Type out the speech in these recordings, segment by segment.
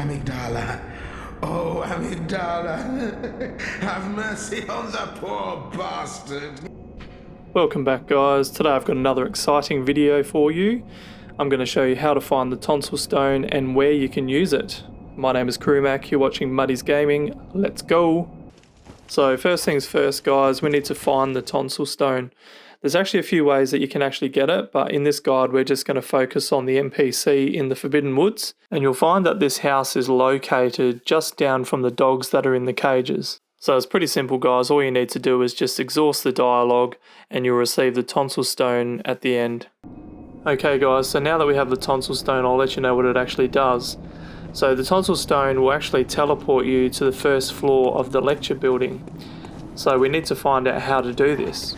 amygdala. Oh, amygdala, have mercy on the poor bastard. Welcome back, guys. Today I've got another exciting video for you. I'm going to show you how to find the Tonsil Stone and where you can use it. My name is Krumac, you're watching Muddy's Gaming. Let's go! So first things first, guys, we need to find the Tonsil Stone. There's actually a few ways that you can actually get it, but in this guide we're just going to focus on the NPC in the Forbidden Woods, and you'll find that this house is located just down from the dogs that are in the cages. So it's pretty simple, guys. All you need to do is just exhaust the dialogue and you'll receive the Tonsil Stone at the end. Okay guys, so now that we have the Tonsil Stone, I'll let you know what it actually does. So the Tonsil Stone will actually teleport you to the first floor of the lecture building. So we need to find out how to do this.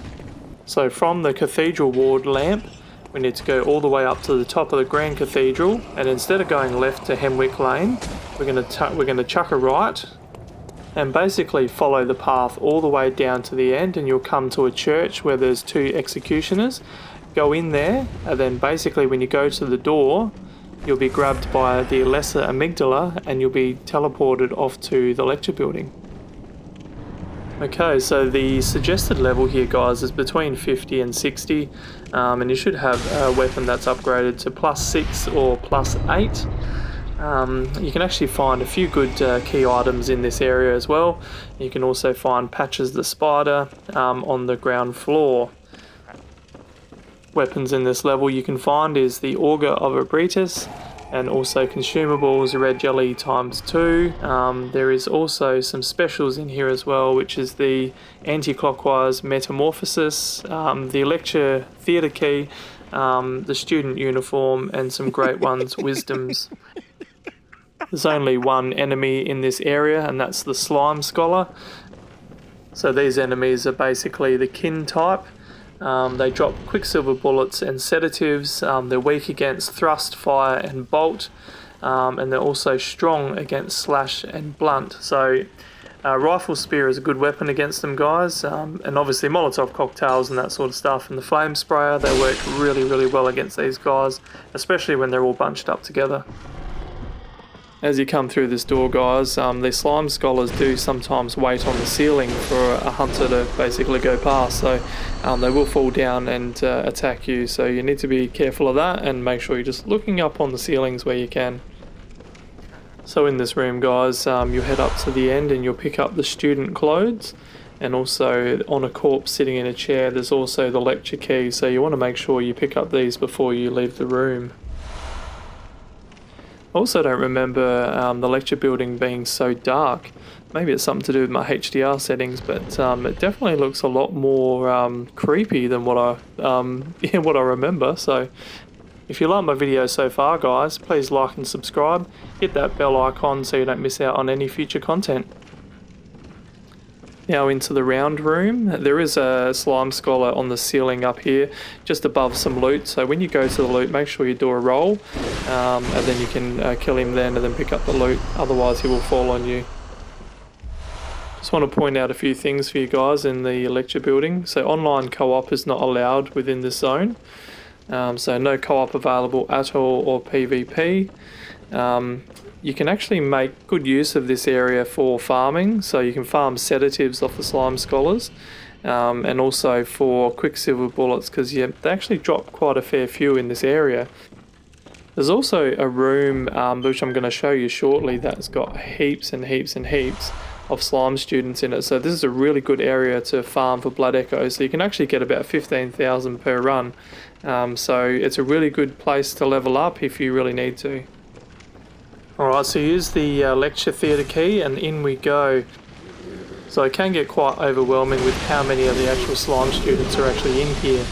So from the Cathedral Ward lamp, we need to go all the way up to the top of the Grand Cathedral, and instead of going left to Hemwick Lane, we're going to chuck a right and basically follow the path all the way down to the end, and you'll come to a church where there's two executioners. Go in there, and then basically when you go to the door, you'll be grabbed by the lesser amygdala and you'll be teleported off to the lecture building. Okay, so the suggested level here, guys, is between 50 and 60, and you should have a weapon that's upgraded to +6 or +8. You can actually find a few good key items in this area as well. You can also find Patches the Spider on the ground floor. Weapons in this level you can find is the Auger of Abritus, and also consumables, red jelly ×2. There is also some specials in here as well, which is the anti-clockwise metamorphosis, the lecture theatre key, the student uniform, and some great ones, wisdoms. There's only one enemy in this area, and that's the slime scholar. So these enemies are basically the kin type. They drop quicksilver bullets and sedatives. They're weak against thrust, fire and bolt, and they're also strong against slash and blunt. So rifle spear is a good weapon against them, guys, and obviously Molotov cocktails and that sort of stuff, and the flame sprayer, they work really well against these guys, especially when they're all bunched up together. As you come through this door, guys, the slime scholars do sometimes wait on the ceiling for a hunter to basically go past, so they will fall down and attack you, so you need to be careful of that and make sure you're just looking up on the ceilings where you can. So in this room, guys, you'll head up to the end and you'll pick up the student clothes, and also on a corpse sitting in a chair there's also the lecture key, so you want to make sure you pick up these before you leave the room. I also don't remember the lecture building being so dark. Maybe it's something to do with my HDR settings, but it definitely looks a lot more creepy than what I remember. So if you like my video so far, guys, please like and subscribe. Hit that bell icon so you don't miss out on any future content. Now into the round room. There is a slime scholar on the ceiling up here, just above some loot. So when you go to the loot, make sure you do a roll, and then you can kill him then and then pick up the loot. Otherwise he will fall on you. Just want to point out a few things for you guys in the lecture building. So online co-op is not allowed within this zone. So no co-op available at all, or PvP. You can actually make good use of this area for farming, so you can farm sedatives off the slime scholars, and also for quicksilver bullets, because they actually drop quite a fair few in this area. There's also a room which I'm going to show you shortly that's got heaps and heaps and heaps of slime students in it, so this is a really good area to farm for blood echoes. So you can actually get about 15,000 per run, so it's a really good place to level up if you really need to. Alright, so use the lecture theatre key and in we go. So it can get quite overwhelming with how many of the actual slime students are actually in here.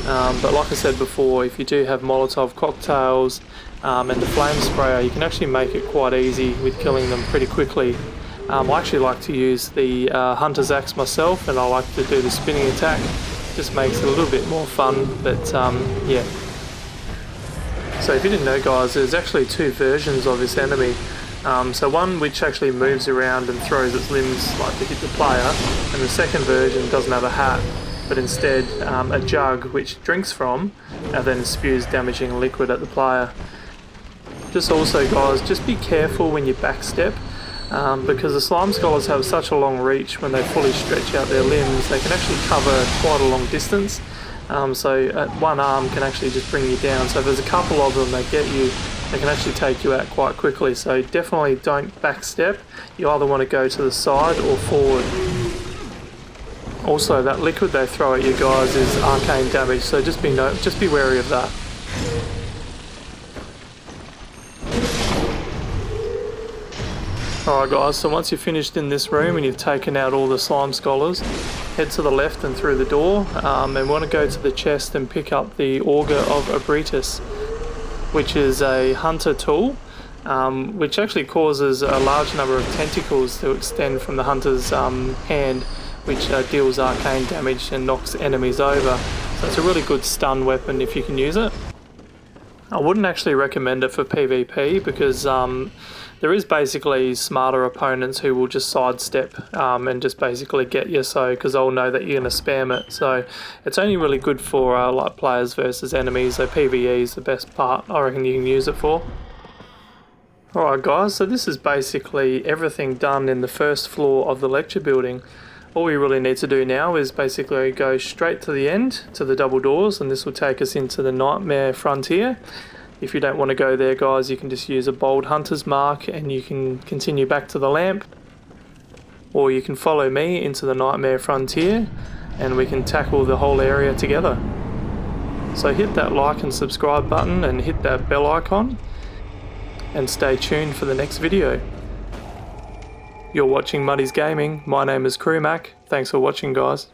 But like I said before, if you do have Molotov cocktails and the flame sprayer, you can actually make it quite easy with killing them pretty quickly. I actually like to use the hunter's axe myself, and I like to do the spinning attack. Just makes it a little bit more fun, but yeah. So if you didn't know, guys, there's actually two versions of this enemy. So one which actually moves around and throws its limbs like to hit the player, and the second version doesn't have a hat, but instead a jug which drinks from and then spews damaging liquid at the player. Just also, guys, just be careful when you backstep, because the slime scholars have such a long reach. When they fully stretch out their limbs, they can actually cover quite a long distance. So one arm can actually just bring you down. So if there's a couple of them that get you, they can actually take you out quite quickly. So definitely don't backstep. You either want to go to the side or forward. Also, that liquid they throw at you guys is arcane damage, so just be wary of that. Alright guys, so once you're finished in this room and you've taken out all the slime scholars, head to the left and through the door, and want to go to the chest and pick up the Auger of Abritus, which is a hunter tool, which actually causes a large number of tentacles to extend from the hunter's hand, which deals arcane damage and knocks enemies over. So it's a really good stun weapon if you can use it. I wouldn't actually recommend it for PvP because there is basically smarter opponents who will just sidestep and just basically get you, so because they'll know that you're going to spam it. So it's only really good for like players versus enemies. So PvE is the best part I reckon you can use it for. Alright guys, so this is basically everything done in the first floor of the lecture building. All we really need to do now is basically go straight to the end, to the double doors, and this will take us into the Nightmare Frontier. If you don't want to go there guys, you can just use a bold hunter's mark and you can continue back to the lamp. Or you can follow me into the Nightmare Frontier and we can tackle the whole area together. So hit that like and subscribe button and hit that bell icon and stay tuned for the next video. You're watching Muddy's Gaming. My name is Crewmac. Thanks for watching guys.